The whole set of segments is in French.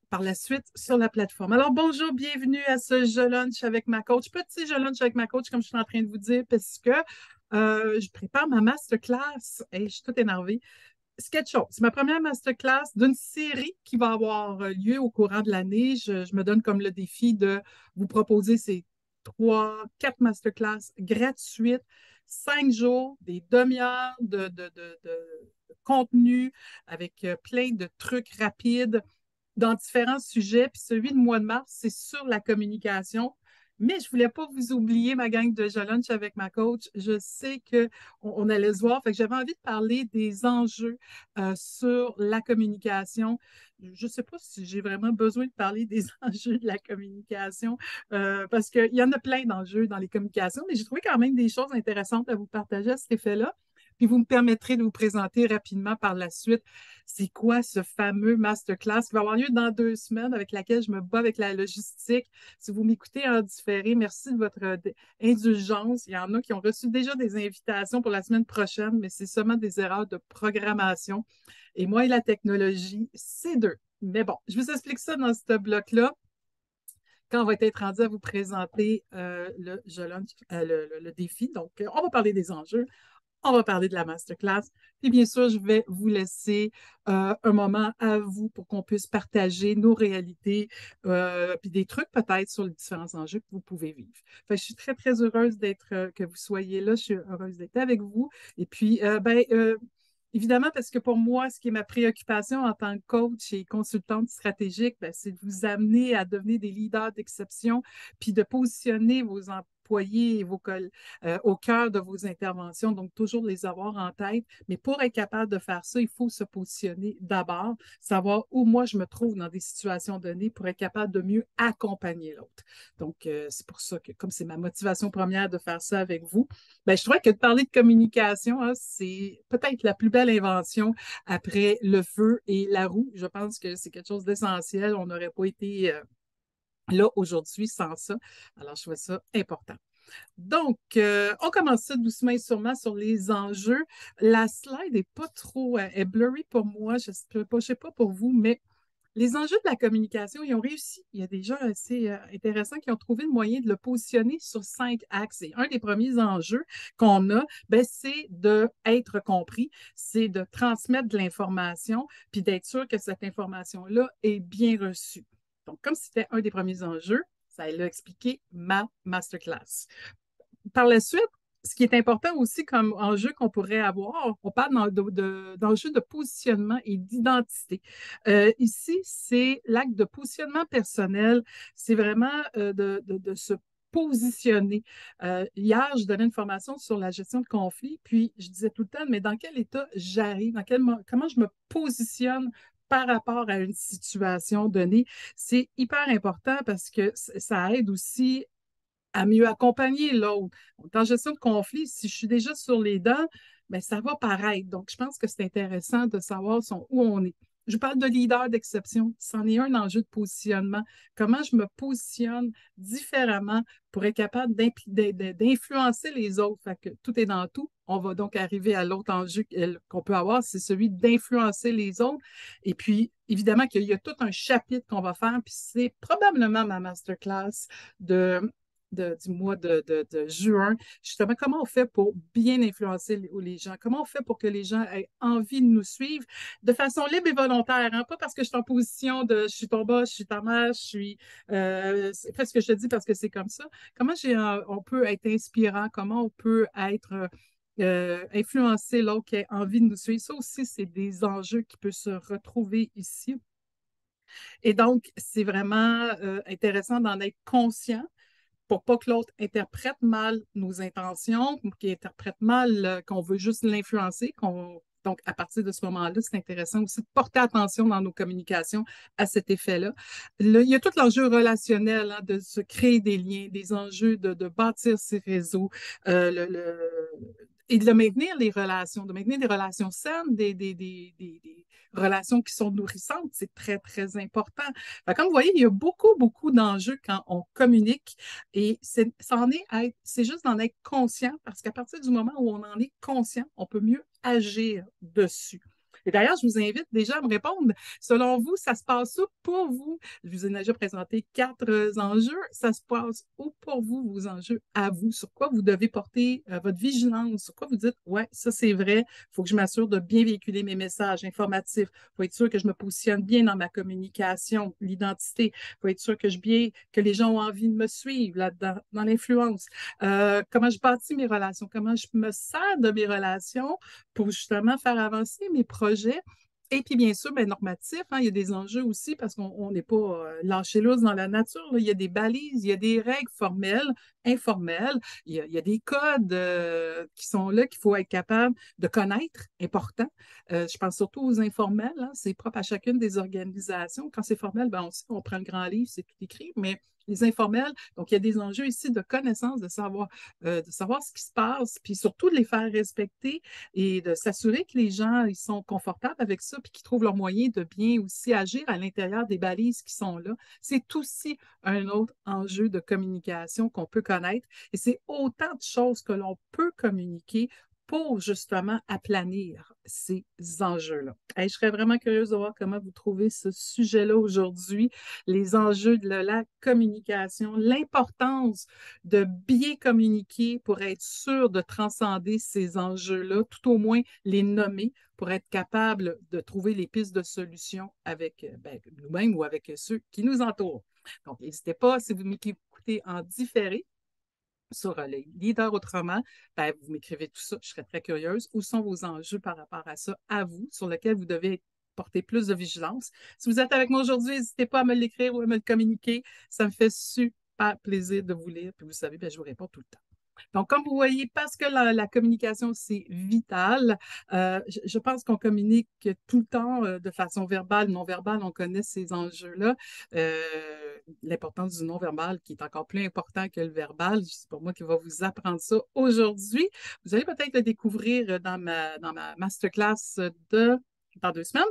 par la suite sur la plateforme. Alors, bonjour, bienvenue à ce Je Lunch avec ma coach. Petit Je Lunch avec ma coach, comme je suis en train de vous dire, parce que je prépare ma masterclass et je suis toute énervée. SketchUp, c'est ma première masterclass d'une série qui va avoir lieu au courant de l'année. Je me donne comme le défi de vous proposer ces trois, quatre masterclass gratuites, 5 jours, des demi-heures de contenu avec plein de trucs rapides dans différents sujets. Puis celui de mois de mars, c'est sur la communication. Mais je ne voulais pas vous oublier, ma gang de Je Lunch avec ma coach. Je sais qu'on allait se voir. Fait que j'avais envie de parler des enjeux sur la communication. Je ne sais pas si j'ai vraiment besoin de parler des enjeux de la communication parce qu'il y en a plein d'enjeux dans les communications, mais j'ai trouvé quand même des choses intéressantes à vous partager à cet effet-là. Puis vous me permettrez de vous présenter rapidement par la suite c'est quoi ce fameux masterclass qui va avoir lieu dans 2 semaines avec laquelle je me bats avec la logistique. Si vous m'écoutez en différé, merci de votre indulgence. Il y en a qui ont reçu déjà des invitations pour la semaine prochaine, mais c'est seulement des erreurs de programmation. Et moi et la technologie, c'est deux. Mais bon, je vous explique ça dans ce bloc-là quand on va être rendu à vous présenter le défi. Donc, on va parler des enjeux, on va parler de la masterclass. Et bien sûr, je vais vous laisser un moment à vous pour qu'on puisse partager nos réalités, puis des trucs peut-être sur les différents enjeux que vous pouvez vivre. Fait que je suis très, très heureuse que vous soyez là. Je suis heureuse d'être avec vous. Et puis, évidemment, parce que pour moi, ce qui est ma préoccupation en tant que coach et consultante stratégique, ben, c'est de vous amener à devenir des leaders d'exception, puis de positionner vos employés et au cœur de vos interventions, donc toujours les avoir en tête. Mais pour être capable de faire ça, il faut se positionner d'abord, savoir où moi je me trouve dans des situations données pour être capable de mieux accompagner l'autre. Donc, c'est pour ça que, comme c'est ma motivation première de faire ça avec vous, ben, je trouvais que de parler de communication, hein, c'est peut-être la plus belle invention après le feu et la roue. Je pense que c'est quelque chose d'essentiel. On n'aurait pas été là aujourd'hui sans ça. Alors, je trouvais ça important. Donc, on commence ça doucement et sûrement sur les enjeux. La slide n'est pas trop est blurry pour moi. Je ne sais pas pour vous, mais les enjeux de la communication, ils ont réussi. Il y a des gens assez intéressants qui ont trouvé le moyen de le positionner sur 5 axes. Et un des premiers enjeux qu'on a, ben, c'est d'être compris, c'est de transmettre de l'information, puis d'être sûr que cette information-là est bien reçue. Donc, comme c'était un des premiers enjeux, ça a expliqué ma masterclass. Par la suite, ce qui est important aussi comme enjeu qu'on pourrait avoir, on parle d'enjeu de positionnement et d'identité. Ici, c'est l'acte de positionnement personnel. C'est vraiment de se positionner. Hier, je donnais une formation sur la gestion de conflits, puis je disais tout le temps, mais dans quel état j'arrive, comment je me positionne par rapport à une situation donnée. C'est hyper important parce que ça aide aussi à mieux accompagner l'autre. En gestion de conflit, si je suis déjà sur les dents, bien, ça va paraître. Donc, je pense que c'est intéressant de savoir où on est. Je parle de leader d'exception. C'en est un enjeu de positionnement. Comment je me positionne différemment pour être capable d'influencer les autres. Fait que tout est dans tout. On va donc arriver à l'autre enjeu qu'on peut avoir, c'est celui d'influencer les autres. Et puis, évidemment qu'il y a tout un chapitre qu'on va faire, puis c'est probablement ma masterclass de du mois de juin. Justement, comment on fait pour bien influencer les gens? Comment on fait pour que les gens aient envie de nous suivre de façon libre et volontaire, hein? Pas parce que je suis en position de je suis ton boss, je suis ta mère, fais ce que je te dis parce que c'est comme ça. Comment on peut être inspirant? Comment on peut être influencer l'autre qui a envie de nous suivre? Ça aussi, c'est des enjeux qui peuvent se retrouver ici. Et donc, c'est vraiment intéressant d'en être conscient pour pas que l'autre interprète mal nos intentions, qu'il interprète mal qu'on veut juste l'influencer. Donc, à partir de ce moment-là, c'est intéressant aussi de porter attention dans nos communications à cet effet-là. Il y a tout l'enjeu relationnel, hein, de se créer des liens, des enjeux de bâtir ces réseaux, et de maintenir les relations, de maintenir des relations saines, des relations qui sont nourrissantes. C'est très, très important. Comme vous voyez, il y a beaucoup, beaucoup d'enjeux quand on communique et c'est juste d'en être conscient parce qu'à partir du moment où on en est conscient, on peut mieux agir dessus. Et d'ailleurs, je vous invite déjà à me répondre. Selon vous, ça se passe où pour vous? Je vous ai déjà présenté 4 enjeux. Ça se passe où pour vous, vos enjeux à vous? Sur quoi vous devez porter votre vigilance? Sur quoi vous dites, ouais, ça c'est vrai, il faut que je m'assure de bien véhiculer mes messages informatifs. Il faut être sûr que je me positionne bien dans ma communication, l'identité. Il faut être sûr que les gens ont envie de me suivre là-dedans, dans l'influence. Comment je bâtis mes relations? Comment je me sers de mes relations pour justement faire avancer mes projets? Et puis, bien sûr, ben, normatif, hein, il y a des enjeux aussi parce qu'on n'est pas lâché lousse dans la nature. Là. Il y a des balises, il y a des règles formelles, informelles, il y a des codes qui sont là qu'il faut être capable de connaître, important. Je pense surtout aux informels, hein, c'est propre à chacune des organisations. Quand c'est formel, ben, on sait qu'on prend le grand livre, c'est tout écrit, mais les informels, donc il y a des enjeux ici de connaissance, de savoir ce qui se passe, puis surtout de les faire respecter et de s'assurer que les gens ils sont confortables avec ça, puis qu'ils trouvent leur moyen de bien aussi agir à l'intérieur des balises qui sont là. C'est aussi un autre enjeu de communication qu'on peut connaître. Et c'est autant de choses que l'on peut communiquer pour justement aplanir ces enjeux-là. Hey, je serais vraiment curieuse de voir comment vous trouvez ce sujet-là aujourd'hui, les enjeux de la communication, l'importance de bien communiquer pour être sûr de transcender ces enjeux-là, tout au moins les nommer pour être capable de trouver les pistes de solutions avec ben, nous-mêmes ou avec ceux qui nous entourent. Donc, n'hésitez pas, si vous m'écoutez en différé, sur les leaders autrement, ben, vous m'écrivez tout ça, je serais très curieuse. Où sont vos enjeux par rapport à ça, à vous, sur lesquels vous devez porter plus de vigilance? Si vous êtes avec moi aujourd'hui, n'hésitez pas à me l'écrire ou à me le communiquer. Ça me fait super plaisir de vous lire. Puis vous savez, ben, je vous réponds tout le temps. Donc, comme vous voyez, parce que la communication, c'est vital, je pense qu'on communique tout le temps de façon verbale, non verbale, on connaît ces enjeux-là. L'importance du non-verbal qui est encore plus important que le verbal. C'est pour moi qui va vous apprendre ça aujourd'hui. Vous allez peut-être le découvrir dans ma masterclass dans 2 semaines.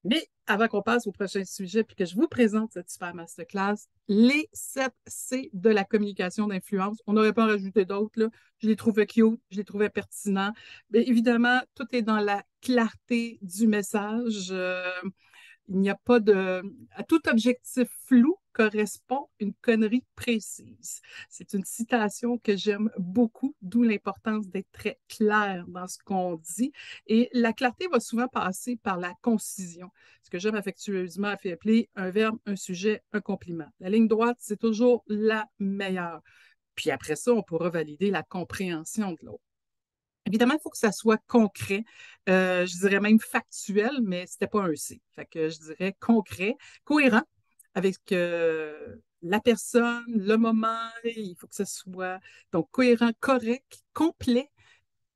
Mais avant qu'on passe au prochain sujet puis que je vous présente cette super masterclass, les 7 C de la communication d'influence, on n'aurait pas en rajouté d'autres, là. Je les trouvais cute, je les trouvais pertinents. Mais évidemment, tout est dans la clarté du message. Il n'y a pas de... À tout objectif flou correspond une connerie précise. C'est une citation que j'aime beaucoup, d'où l'importance d'être très clair dans ce qu'on dit. Et la clarté va souvent passer par la concision, ce que j'aime affectueusement appeler un verbe, un sujet, un compliment. La ligne droite, c'est toujours la meilleure. Puis après ça, on pourra valider la compréhension de l'autre. Évidemment, il faut que ça soit concret, je dirais même factuel, mais c'était pas un C. Fait que je dirais concret, cohérent avec la personne, le moment, il faut que ça soit donc cohérent, correct, complet,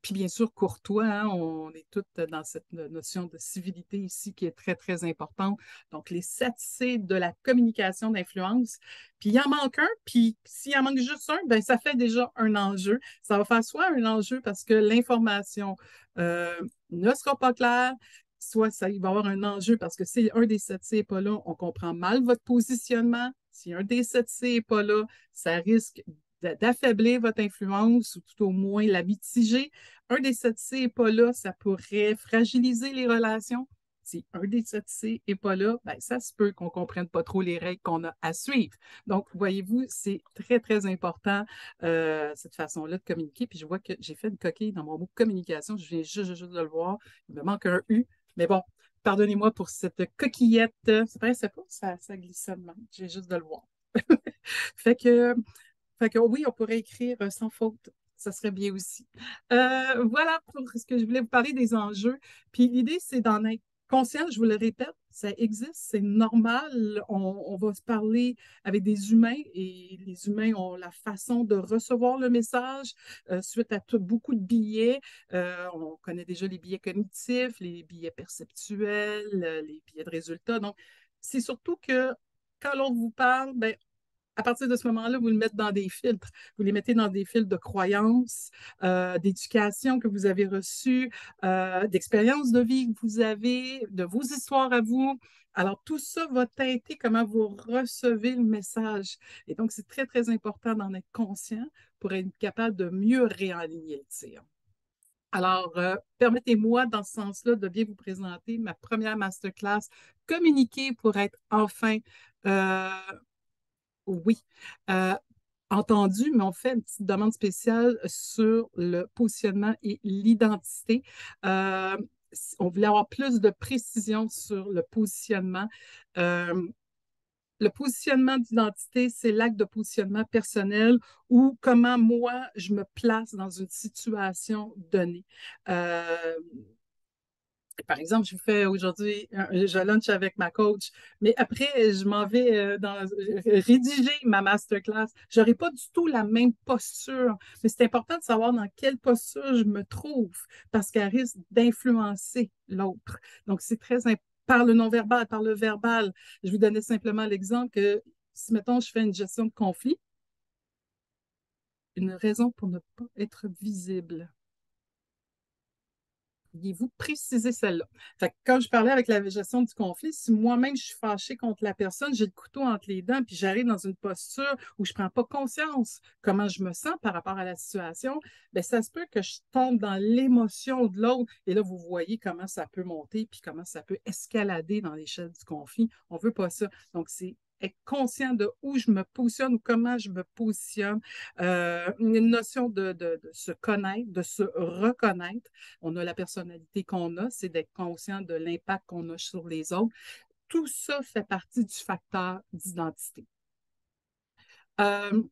puis bien sûr, courtois, hein, on est toutes dans cette notion de civilité ici qui est très, très importante. Donc, les 7 C de la communication d'influence. Puis il en manque un, puis s'il en manque juste un, ben ça fait déjà un enjeu. Ça va faire soit un enjeu parce que l'information ne sera pas claire, soit ça, il va y avoir un enjeu parce que si un des 7 C n'est pas là, on comprend mal votre positionnement. Si un des 7 C n'est pas là, ça risque d'affaiblir votre influence ou tout au moins la mitiger. Un des 7C n'est pas là, ça pourrait fragiliser les relations. Si un des 7C n'est pas là, ben, ça se peut qu'on ne comprenne pas trop les règles qu'on a à suivre. Donc, voyez-vous, c'est très, très important cette façon-là de communiquer. Puis je vois que j'ai fait une coquille dans mon mot communication. Je viens juste de le voir. Il me manque un U. Mais bon, pardonnez-moi pour cette coquillette. Ça paraissait pas, ça glissait de même. J'ai juste de le voir. fait que fait que oui, on pourrait écrire sans faute. Ça serait bien aussi. Voilà pour ce que je voulais vous parler des enjeux. Puis l'idée, c'est d'en être conscient, je vous le répète, ça existe, c'est normal. On va se parler avec des humains et les humains ont la façon de recevoir le message suite à beaucoup de biais. On connaît déjà les biais cognitifs, les biais perceptuels, les biais de résultats. Donc, c'est surtout que quand l'on vous parle, ben, à partir de ce moment-là, vous le mettez dans des filtres. Vous les mettez dans des filtres de croyances, d'éducation que vous avez reçues, d'expériences de vie que vous avez, de vos histoires à vous. Alors, tout ça va teinter comment vous recevez le message. Et donc, c'est très, très important d'en être conscient pour être capable de mieux réaligner le tir. Alors, permettez-moi, dans ce sens-là, de bien vous présenter ma première masterclass, Communiquer pour être enfin, euh, oui, euh, entendu, mais on fait une petite demande spéciale sur le positionnement et l'identité. Euh, on voulait avoir plus de précision sur le positionnement. Euh, le positionnement d'identité, c'est l'acte de positionnement personnel ou comment moi, je me place dans une situation donnée. Euh, Par exemple, je vous fais aujourd'hui, je lunch avec ma coach, mais après, je m'en vais rédiger ma masterclass. Je n'aurai pas du tout la même posture, mais c'est important de savoir dans quelle posture je me trouve parce qu'elle risque d'influencer l'autre. Donc, c'est très important. Par le non-verbal, par le verbal. Je vous donnais simplement l'exemple que si, mettons, je fais une gestion de conflit, une raison pour ne pas être visible. Pourriez-vous préciser celle-là? Fait que quand je parlais avec la gestion du conflit, si moi-même je suis fâchée contre la personne, j'ai le couteau entre les dents, puis j'arrive dans une posture où je ne prends pas conscience comment je me sens par rapport à la situation, bien, ça se peut que je tombe dans l'émotion de l'autre. Et là, vous voyez comment ça peut monter, puis comment ça peut escalader dans l'échelle du conflit. On ne veut pas ça. Donc, c'est être conscient de où je me positionne ou comment je me positionne. Une notion de se connaître, de se reconnaître. On a la personnalité qu'on a, c'est d'être conscient de l'impact qu'on a sur les autres. Tout ça fait partie du facteur d'identité. Euh,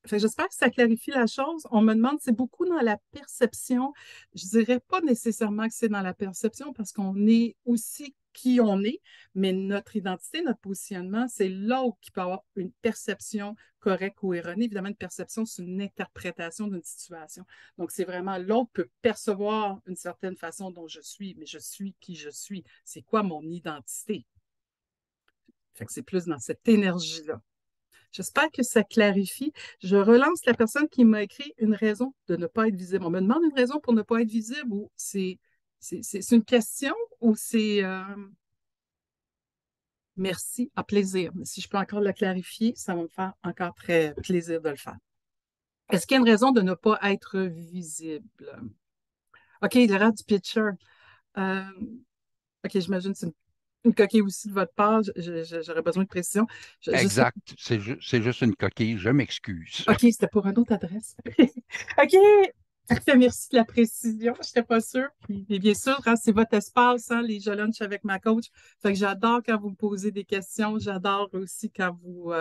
J'espère que ça clarifie la chose. On me demande, c'est beaucoup dans la perception. Je dirais pas nécessairement que c'est dans la perception parce qu'on est aussi qui on est, mais notre identité, notre positionnement, c'est l'autre qui peut avoir une perception correcte ou erronée. Évidemment, une perception, c'est une interprétation d'une situation. Donc, c'est vraiment l'autre peut percevoir une certaine façon dont je suis, mais je suis qui je suis. C'est quoi mon identité? Fait que c'est plus dans cette énergie-là. J'espère que ça clarifie. Je relance la personne qui m'a écrit une raison de ne pas être visible. On me demande une raison pour ne pas être visible ou c'est une question ou c'est merci, à plaisir. Mais si je peux encore le clarifier, ça va me faire encore très plaisir de le faire. Est-ce qu'il y a une raison de ne pas être visible? OK, il y aura du pitcher. Euh, OK, j'imagine que c'est une coquille aussi de votre part. J'aurais besoin de précision. Je sais. Exact. C'est juste une coquille. Je m'excuse. OK, c'était pour une autre adresse. OK. Parfait, merci de la précision. Je n'étais pas sûre. Mais bien sûr, hein, c'est votre espace, hein, les Je lunch avec ma coach. Fait que j'adore quand vous me posez des questions. J'adore aussi quand vous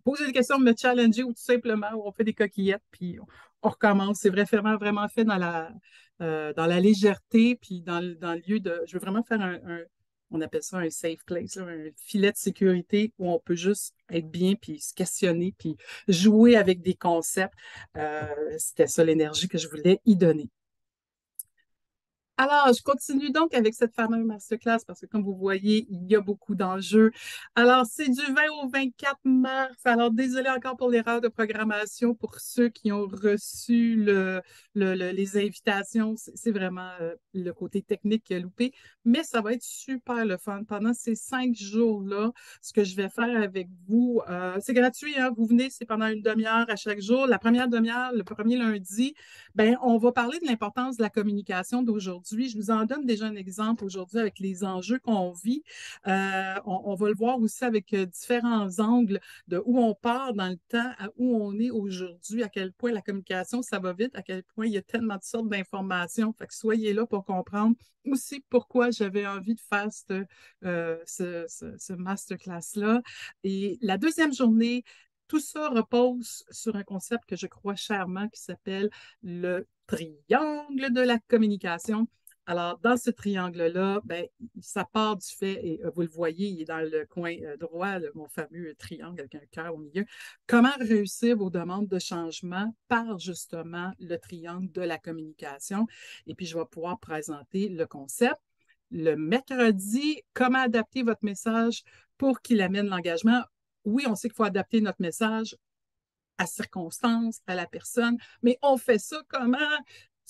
posez des questions, me challenger ou tout simplement, on fait des coquillettes, puis on recommence. C'est vraiment, vraiment fait dans la légèreté, puis dans le lieu de. Je veux vraiment faire on appelle ça un safe place, là, un filet de sécurité où on peut juste être bien, puis se questionner, puis jouer avec des concepts. C'était ça l'énergie que je voulais y donner. Alors, je continue donc avec cette fameuse masterclass parce que, comme vous voyez, il y a beaucoup d'enjeux. Alors, c'est du 20 au 24 mars. Alors, désolé encore pour l'erreur de programmation pour ceux qui ont reçu les invitations. C'est vraiment le côté technique qui a loupé, mais ça va être super le fun. Pendant ces 5 jours-là, ce que je vais faire avec vous, c'est gratuit, hein? Vous venez, c'est pendant une demi-heure à chaque jour. La première demi-heure, le premier lundi, ben, on va parler de l'importance de la communication d'aujourd'hui. Je vous en donne déjà un exemple aujourd'hui avec les enjeux qu'on vit. On va le voir aussi avec différents angles de où on part dans le temps à où on est aujourd'hui, à quel point la communication, ça va vite, à quel point il y a tellement de sortes d'informations. Fait que soyez là pour comprendre aussi pourquoi j'avais envie de faire ce masterclass-là. Et la deuxième journée, tout ça repose sur un concept que je crois chèrement qui s'appelle le triangle de la communication. Alors, dans ce triangle-là, ben, ça part du fait, et vous le voyez, il est dans le coin droit, mon fameux triangle avec un cœur au milieu. Comment réussir vos demandes de changement par justement le triangle de la communication? Et puis, je vais pouvoir présenter le concept. Le mercredi, comment adapter votre message pour qu'il amène l'engagement? Oui, on sait qu'il faut adapter notre message à circonstances, à la personne, mais on fait ça comment?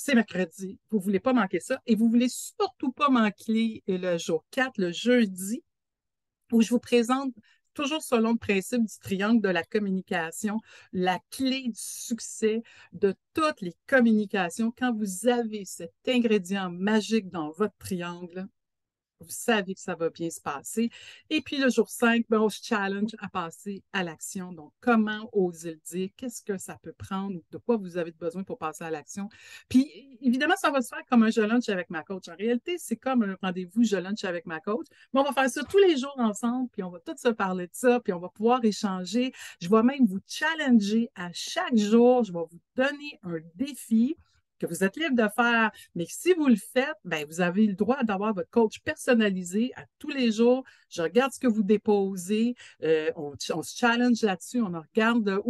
C'est mercredi. Vous ne voulez pas manquer ça et vous ne voulez surtout pas manquer le jour 4, le jeudi, où je vous présente toujours selon le principe du triangle de la communication, la clé du succès de toutes les communications, quand vous avez cet ingrédient magique dans votre triangle, vous savez que ça va bien se passer. Et puis le jour 5, ben, on se challenge à passer à l'action. Donc, comment oser le dire? Qu'est-ce que ça peut prendre? De quoi vous avez besoin pour passer à l'action? Puis, évidemment, ça va se faire comme un je lunch avec ma coach. En réalité, c'est comme un rendez-vous je lunch avec ma coach. Mais on va faire ça tous les jours ensemble, puis on va tous se parler de ça, puis on va pouvoir échanger. Je vais même vous challenger à chaque jour. Je vais vous donner un défi que vous êtes libre de faire. Mais si vous le faites, ben, vous avez le droit d'avoir votre coach personnalisé à tous les jours. Je regarde ce que vous déposez, on se challenge là-dessus, on regarde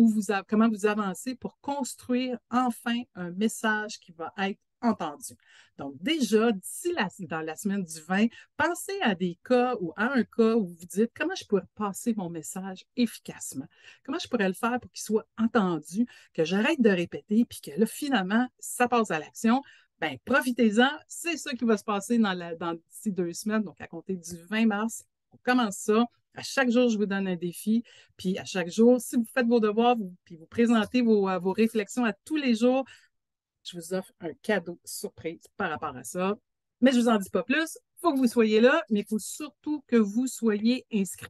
comment vous avancez pour construire enfin un message qui va être entendu. Donc déjà, dans la semaine du 20, pensez à des cas ou à un cas où vous dites comment je pourrais passer mon message efficacement, comment je pourrais le faire pour qu'il soit entendu, que j'arrête de répéter, puis que là, finalement, ça passe à l'action. Ben, profitez-en, c'est ça qui va se passer dans d'ici 2 semaines, donc à compter du 20 mars. On commence ça. À chaque jour, je vous donne un défi. Puis à chaque jour, si vous faites vos devoirs, puis vous présentez vos réflexions à tous les jours, je vous offre un cadeau surprise par rapport à ça. Mais je ne vous en dis pas plus. Il faut que vous soyez là, mais il faut surtout que vous soyez inscrit.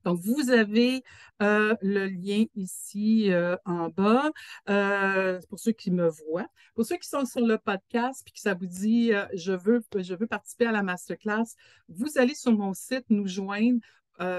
Donc, vous avez le lien ici en bas pour ceux qui me voient. Pour ceux qui sont sur le podcast puis que ça vous dit je veux participer à la masterclass, vous allez sur mon site nous joindre.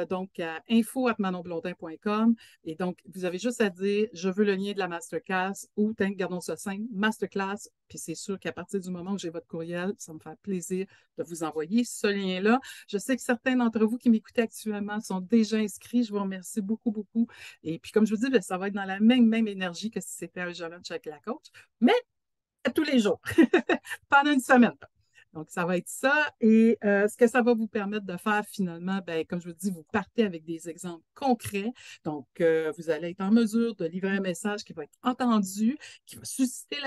Donc, à info@manonblondin.com. Et donc, vous avez juste à dire je veux le lien de la masterclass ou gardons ça simple, masterclass. Puis c'est sûr qu'à partir du moment où j'ai votre courriel, ça me fait plaisir de vous envoyer ce lien-là. Je sais que certains d'entre vous qui m'écoutez actuellement sont déjà inscrits. Je vous remercie beaucoup, beaucoup. Et puis, comme je vous dis, ça va être dans la même énergie que si c'était un jeune lunch avec la coach, mais à tous les jours, pendant une semaine. Donc, ça va être ça. Et ce que ça va vous permettre de faire finalement, ben, comme je vous dis, vous partez avec des exemples concrets. Donc, vous allez être en mesure de livrer un message qui va être entendu, qui va susciter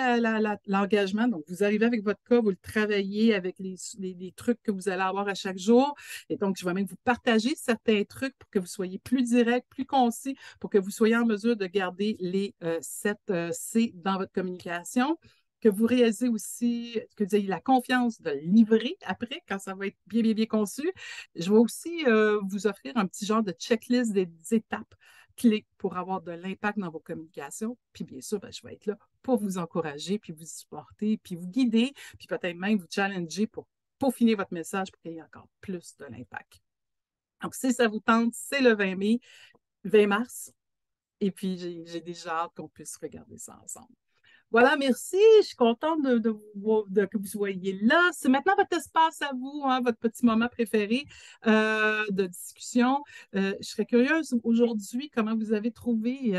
l'engagement. Donc, vous arrivez avec votre cas, vous le travaillez avec les trucs que vous allez avoir à chaque jour. Et donc, je vais même vous partager certains trucs pour que vous soyez plus direct, plus concis, pour que vous soyez en mesure de garder les 7 C dans votre communication, que vous réalisez aussi, que vous ayez la confiance de livrer après, quand ça va être bien, bien, bien conçu. Je vais aussi vous offrir un petit genre de checklist des étapes clés pour avoir de l'impact dans vos communications. Puis bien sûr, ben, je vais être là pour vous encourager, puis vous supporter, puis vous guider, puis peut-être même vous challenger pour peaufiner votre message pour qu'il y ait encore plus de l'impact. Donc, si ça vous tente, c'est le 20 mai, 20 mars. Et puis, j'ai déjà hâte qu'on puisse regarder ça ensemble. Voilà, merci. Je suis contente que vous soyez là. C'est maintenant votre espace à vous, hein, votre petit moment préféré de discussion. Je serais curieuse aujourd'hui comment vous avez trouvé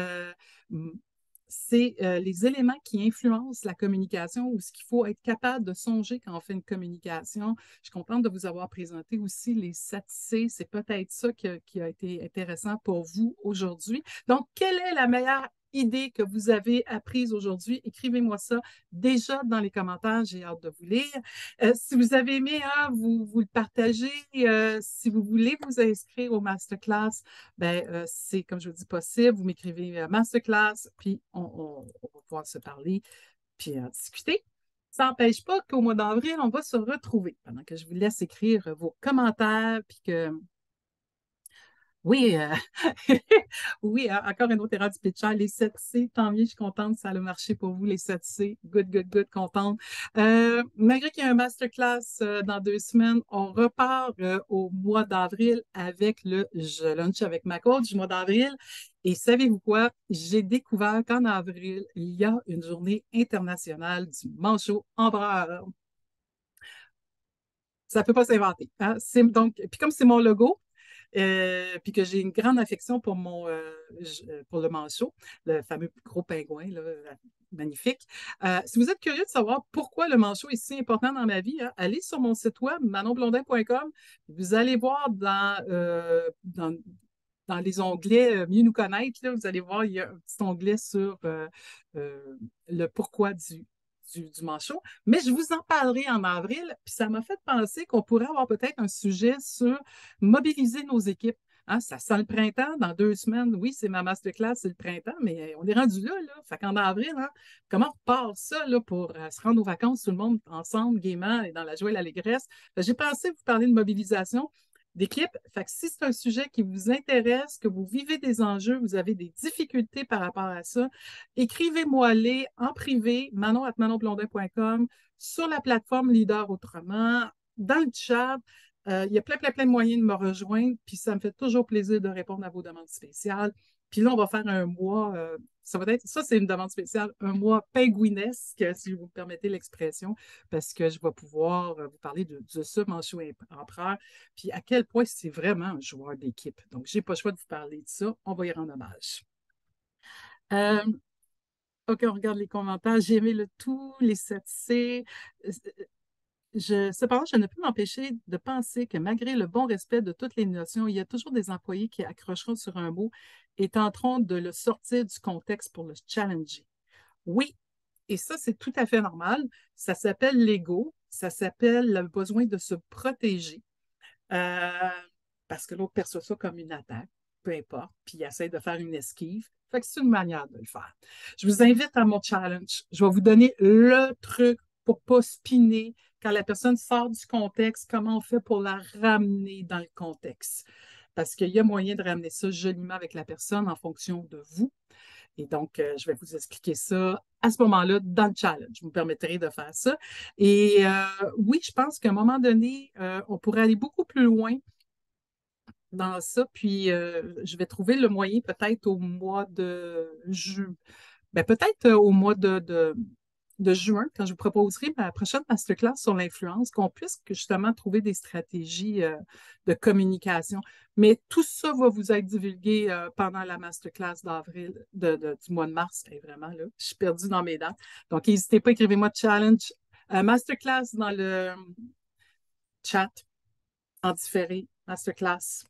les éléments qui influencent la communication ou ce qu'il faut être capable de songer quand on fait une communication. Je suis contente de vous avoir présenté aussi les 7 C. C'est peut-être ça qui a été intéressant pour vous aujourd'hui. Donc, quelle est la meilleure idée que vous avez apprise aujourd'hui? Écrivez-moi ça déjà dans les commentaires. J'ai hâte de vous lire. Si vous avez aimé, hein, vous le partagez. Si vous voulez vous inscrire au masterclass, ben, c'est, comme je vous dis, possible. Vous m'écrivez masterclass, puis on va pouvoir se parler, puis en discuter. Ça n'empêche pas qu'au mois d'avril, on va se retrouver pendant que je vous laisse écrire vos commentaires, puis que oui, oui, encore une autre erreur du pitcher. Les 7 C, tant mieux, je suis contente, ça a marché pour vous, les 7 C. Good, good, good, contente. Malgré qu'il y a un masterclass dans 2 semaines, on repart au mois d'avril avec le Je lunch avec ma coach du mois d'avril. Et savez-vous quoi? J'ai découvert qu'en avril, il y a une journée internationale du manchot empereur. Ça ne peut pas s'inventer. Hein? Donc, puis comme c'est mon logo, puis que j'ai une grande affection pour pour le manchot, le fameux gros pingouin, là, magnifique. Si vous êtes curieux de savoir pourquoi le manchot est si important dans ma vie, hein, allez sur mon site web, manonblondin.com. Vous allez voir dans les onglets Mieux nous connaître, là, vous allez voir, il y a un petit onglet sur le pourquoi du manchot. Mais je vous en parlerai en avril, puis ça m'a fait penser qu'on pourrait avoir peut-être un sujet sur mobiliser nos équipes. Hein, ça sent le printemps dans 2 semaines. Oui, c'est ma masterclass, c'est le printemps, mais on est rendu là, là. Fait qu'en avril, hein, comment on part ça là, pour se rendre aux vacances, tout le monde ensemble, gaiement et dans la joie et l'allégresse? J'ai pensé vous parler de mobilisation d'équipe. Fait que si c'est un sujet qui vous intéresse, que vous vivez des enjeux, vous avez des difficultés par rapport à ça, écrivez-moi-les en privé, manon@manonblondin.com, sur la plateforme Leader Autrement, dans le chat. Il y a plein de moyens de me rejoindre, puis ça me fait toujours plaisir de répondre à vos demandes spéciales. Puis là, on va faire un mois, ça va être, ça c'est une demande spéciale, un mois pingouinesque, si vous me permettez l'expression, parce que je vais pouvoir vous parler de ce Manchot Empereur, puis à quel point c'est vraiment un joueur d'équipe. Donc, je n'ai pas le choix de vous parler de ça. On va y rendre hommage. Euh, OK, on regarde les commentaires. J'ai aimé le tout, les 7C. Cependant, je ne peux m'empêcher de penser que malgré le bon respect de toutes les notions, il y a toujours des employés qui accrocheront sur un mot et tenteront de le sortir du contexte pour le challenger. Oui, et ça, c'est tout à fait normal. Ça s'appelle l'ego, ça s'appelle le besoin de se protéger euh, parce que l'autre perçoit ça comme une attaque, peu importe, puis il essaie de faire une esquive. Fait que c'est une manière de le faire. Je vous invite à mon challenge. Je vais vous donner le truc pour ne pas spinner quand la personne sort du contexte, comment on fait pour la ramener dans le contexte. Parce qu'il y a moyen de ramener ça joliment avec la personne en fonction de vous. Et donc, je vais vous expliquer ça à ce moment-là dans le challenge. Je vous permettrai de faire ça. Et oui, je pense qu'à un moment donné, on pourrait aller beaucoup plus loin dans ça. Puis, je vais trouver le moyen peut-être au mois de juin. Ben, peut-être au mois de juin, quand je vous proposerai ma prochaine masterclass sur l'influence, qu'on puisse justement trouver des stratégies de communication. Mais tout ça va vous être divulgué pendant la masterclass d'avril, du mois de mars. Et vraiment, là, je suis perdue dans mes dates. Donc, n'hésitez pas, écrivez-moi challenge, masterclass dans le chat en différé, masterclass.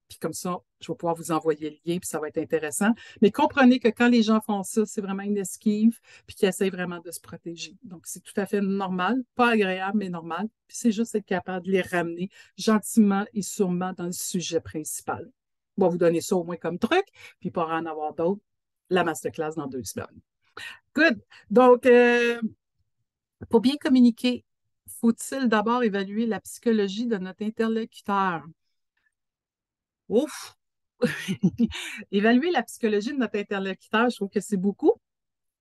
Puis comme ça, je vais pouvoir vous envoyer le lien, puis ça va être intéressant. Mais comprenez que quand les gens font ça, c'est vraiment une esquive, puis qu'ils essayent vraiment de se protéger. Donc, c'est tout à fait normal, pas agréable, mais normal. Puis c'est juste être capable de les ramener gentiment et sûrement dans le sujet principal. On va vous donner ça au moins comme truc, puis pour en avoir d'autres, la masterclass dans 2 semaines. Good. Donc, pour bien communiquer, faut-il d'abord évaluer la psychologie de notre interlocuteur? Ouf! Évaluer la psychologie de notre interlocuteur, je trouve que c'est beaucoup.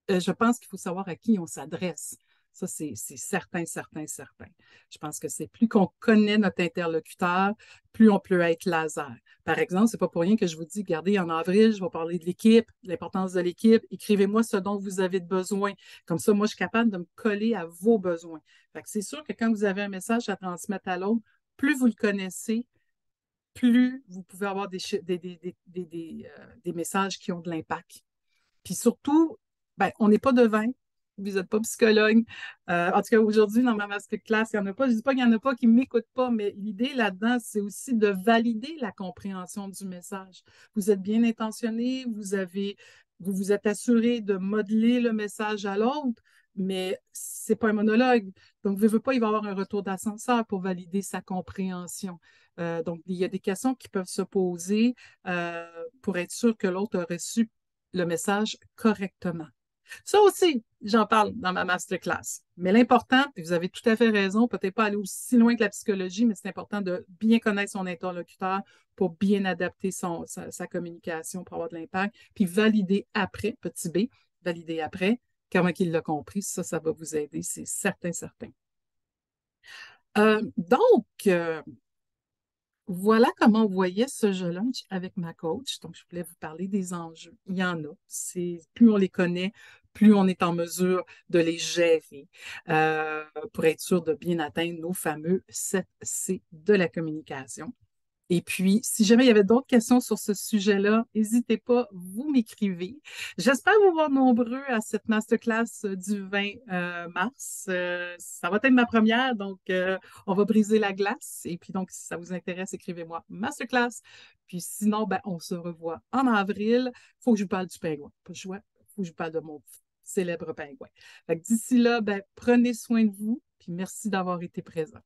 Je pense qu'il faut savoir à qui on s'adresse. Ça, c'est certain, certain, certain. Je pense que c'est plus qu'on connaît notre interlocuteur, plus on peut être laser. Par exemple, c'est pas pour rien que je vous dis, regardez, en avril, je vais parler de l'équipe, de l'importance de l'équipe. Écrivez-moi ce dont vous avez besoin. Comme ça, moi, je suis capable de me coller à vos besoins. Fait que c'est sûr que quand vous avez un message à transmettre à l'autre, plus vous le connaissez, plus vous pouvez avoir des messages qui ont de l'impact. Puis surtout, ben, on n'est pas devin, vous n'êtes pas psychologue. En tout cas, aujourd'hui, dans ma masterclass, il n'y en a pas. Je ne dis pas qu'il n'y en a pas qui ne m'écoutent pas, mais l'idée là-dedans, c'est aussi de valider la compréhension du message. Vous êtes bien intentionné, vous vous êtes assuré de modeler le message à l'autre, mais ce n'est pas un monologue. Donc, vous ne voulez pas, il va y avoir un retour d'ascenseur pour valider sa compréhension. Donc, il y a des questions qui peuvent se poser pour être sûr que l'autre a reçu le message correctement. Ça aussi, j'en parle dans ma masterclass. Mais l'important, puis vous avez tout à fait raison, peut-être pas aller aussi loin que la psychologie, mais c'est important de bien connaître son interlocuteur pour bien adapter sa communication pour avoir de l'impact, puis valider après, petit b, valider après, comment il l'a compris. Ça va vous aider, c'est certain, certain. Donc, voilà comment on voyait ce jeu lunch avec ma coach. Donc, je voulais vous parler des enjeux. Il y en a. Plus on les connaît, plus on est en mesure de les gérer pour être sûr de bien atteindre nos fameux 7C de la communication. Et puis, si jamais il y avait d'autres questions sur ce sujet-là, n'hésitez pas, vous m'écrivez. J'espère vous voir nombreux à cette masterclass du 20 mars. Ça va être ma première, donc on va briser la glace. Et puis, donc, si ça vous intéresse, écrivez-moi masterclass. Puis sinon, ben, on se revoit en avril. Il faut que je vous parle du pingouin. Pas le choix. Il faut que je vous parle de mon célèbre pingouin. D'ici là, ben, prenez soin de vous. Puis merci d'avoir été présent.